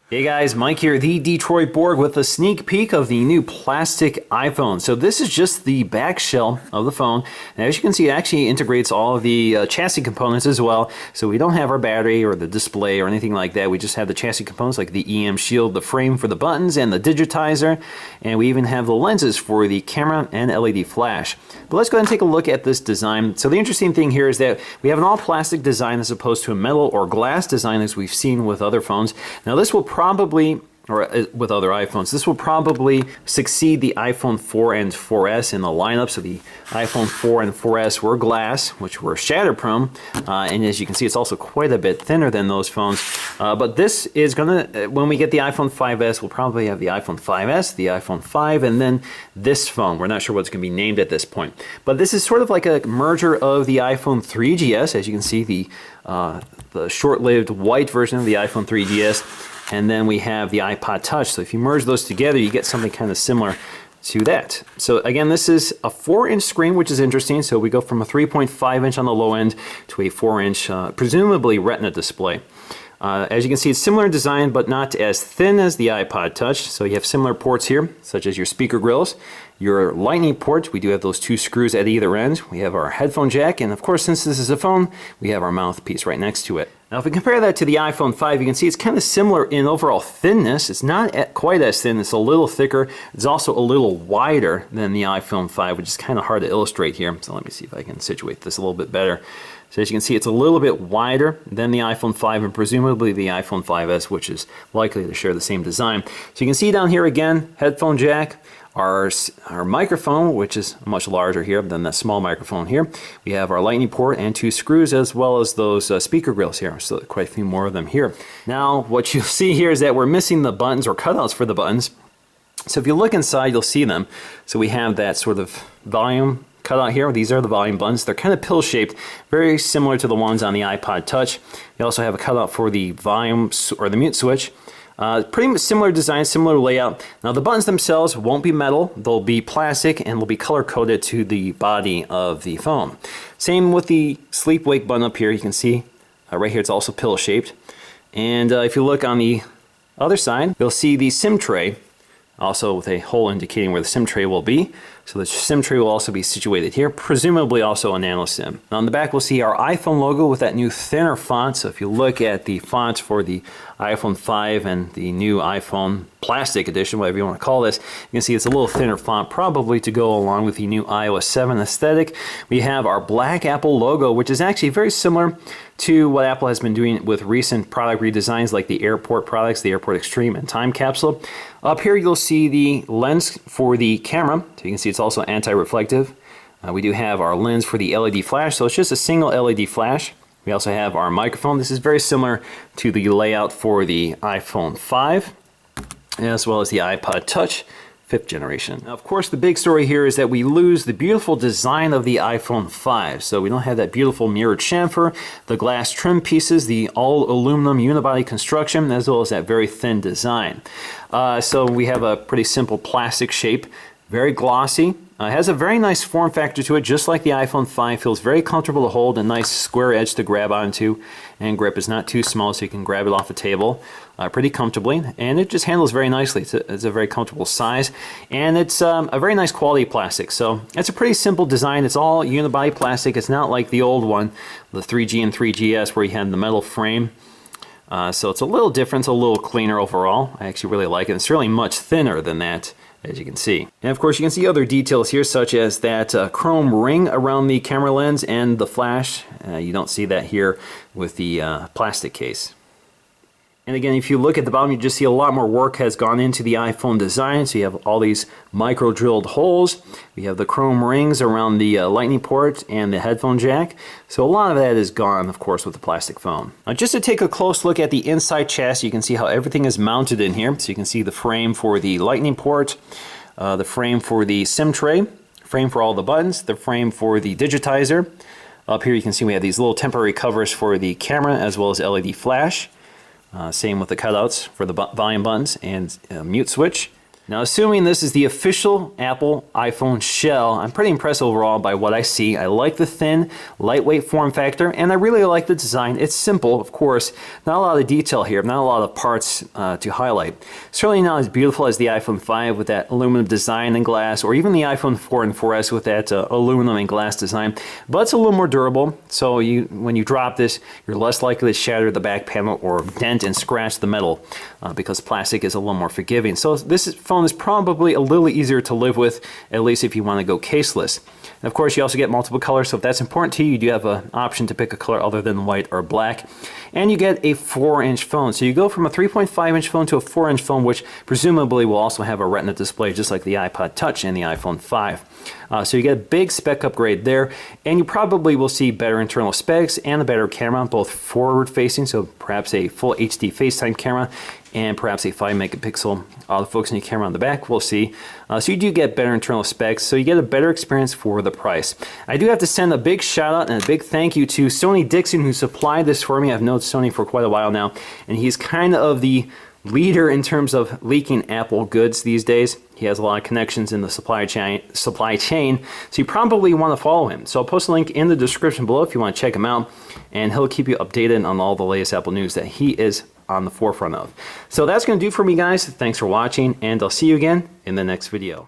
Hey guys, Mike here, the Detroit Borg with a sneak peek of the new plastic iPhone. So this is just the back shell of the phone. And as you can see, it actually integrates all of the chassis components as well. So we don't have our battery or the display or anything like that. We just have the chassis components like the EM shield, the frame for the buttons, and the digitizer. And we even have the lenses for the camera and LED flash. But let's go ahead and take a look at this design. So the interesting thing here is that we have an all plastic design as opposed to a metal or glass design as we've seen with other phones. Now this will probably, or with other iPhones, this will probably succeed the iPhone 4 and 4S in the lineup. So the iPhone 4 and 4S were glass, which were shatter prone, and as you can see, it's also quite a bit thinner than those phones. But this is gonna, when we get the iPhone 5S, we'll probably have the iPhone 5S, the iPhone 5, and then this phone. We're not sure what's gonna be named at this point. But this is sort of like a merger of the iPhone 3GS. As you can see, the short-lived white version of the iPhone 3GS. And then we have the iPod Touch. So if you merge those together, you get something kind of similar to that. So again, this is a 4-inch screen, which is interesting. So we go from a 3.5-inch on the low end to a 4-inch, presumably Retina display. As you can see, it's similar in design, but not as thin as the iPod Touch. So you have similar ports here, such as your speaker grills, your lightning port. We do have those 2 screws at either end. We have our headphone jack, and of course, since this is a phone, we have our mouthpiece right next to it. Now, if we compare that to the iPhone 5, you can see it's kind of similar in overall thinness. It's not quite as thin. It's a little thicker. It's also a little wider than the iPhone 5, which is kind of hard to illustrate here. So let me see if I can situate this a little bit better. So as you can see, it's a little bit wider than the iPhone 5 and presumably the iPhone 5S, which is likely to share the same design. So you can see down here again, headphone jack, our microphone, which is much larger here than that small microphone here. We have our lightning port and 2 screws, as well as those speaker grills here. So quite a few more of them here. Now, what you'll see here is that we're missing the buttons or cutouts for the buttons. So if you look inside, you'll see them. So we have that sort of volume cutout here. These are the volume buttons. They're kind of pill-shaped, very similar to the ones on the iPod Touch. We also have a cutout for the volume or the mute switch. Pretty much similar design, similar layout. Now the buttons themselves won't be metal, they'll be plastic and will be color coded to the body of the phone. Same with the sleep wake button up here. You can see right here it's also pill shaped. And if you look on the other side, you'll see the SIM tray, also with a hole indicating where the SIM tray will be. So the SIM tray will also be situated here, presumably also a nano SIM. Now on the back we'll see our iPhone logo with that new thinner font. So if you look at the fonts for the iPhone 5 and the new iPhone plastic edition, whatever you want to call this, you can see it's a little thinner font, probably to go along with the new iOS 7 aesthetic. We have our black Apple logo, which is actually very similar to what Apple has been doing with recent product redesigns like the Airport products, the Airport Extreme and Time Capsule. Up here you'll see the lens for the camera. So you can see it's also anti-reflective. We do have our lens for the LED flash, so it's just a single LED flash. We also have our microphone. This is very similar to the layout for the iPhone 5, as well as the iPod Touch 5th generation. Now, of course, the big story here is that we lose the beautiful design of the iPhone 5. So we don't have that beautiful mirrored chamfer, the glass trim pieces, the all aluminum unibody construction, as well as that very thin design. So we have a pretty simple plastic shape, very glossy. Has a very nice form factor to it, just like the iPhone 5. Feels very comfortable to hold, a nice square edge to grab onto, and grip is not too small, so you can grab it off a table pretty comfortably. And it just handles very nicely. It's a very comfortable size, and it's a very nice quality plastic. So it's a pretty simple design. It's all unibody plastic. It's not like the old one, the 3G and 3GS, where you had the metal frame. So it's a little different, it's a little cleaner overall. I actually really like it. It's certainly much thinner than that, as you can see. And of course you can see other details here, such as that chrome ring around the camera lens and the flash. You don't see that here with the plastic case. And again, if you look at the bottom, you just see a lot more work has gone into the iPhone design. So you have all these micro drilled holes. We have the chrome rings around the lightning port and the headphone jack. So a lot of that is gone, of course, with the plastic phone. Now, just to take a close look at the inside chassis, you can see how everything is mounted in here. So you can see the frame for the lightning port, the frame for the SIM tray, frame for all the buttons, the frame for the digitizer. Up here you can see we have these little temporary covers for the camera as well as LED flash. Same with the cutouts for the volume buttons and mute switch. Now, assuming this is the official Apple iPhone shell, I'm pretty impressed overall by what I see. I like the thin, lightweight form factor, and I really like the design. It's simple, of course, not a lot of detail here, not a lot of parts to highlight. Certainly not as beautiful as the iPhone 5 with that aluminum design and glass, or even the iPhone 4 and 4S with that aluminum and glass design, but it's a little more durable, so when you drop this, you're less likely to shatter the back panel or dent and scratch the metal because plastic is a little more forgiving. So this phone is probably a little easier to live with, at least if you want to go caseless. And of course, you also get multiple colors, so if that's important to you, you do have an option to pick a color other than white or black. And you get a 4-inch phone. So you go from a 3.5-inch phone to a 4-inch phone, which presumably will also have a Retina display, just like the iPod Touch and the iPhone 5. So you get a big spec upgrade there, and you probably will see better internal specs and a better camera, both forward-facing, so perhaps a full HD FaceTime camera, and perhaps a 5-megapixel autofocusing camera on the back, we'll see. So you do get better internal specs, so you get a better experience for the price. I do have to send a big shout out and a big thank you to Sony Dixon, who supplied this for me. I've known Sony for quite a while now, and he's kind of the leader in terms of leaking Apple goods these days. He has a lot of connections in the supply chain, so you probably want to follow him. So I'll post a link in the description below if you want to check him out, and he'll keep you updated on all the latest Apple news that he is on the forefront of. So that's going to do for me, guys. Thanks for watching, and I'll see you again in the next video.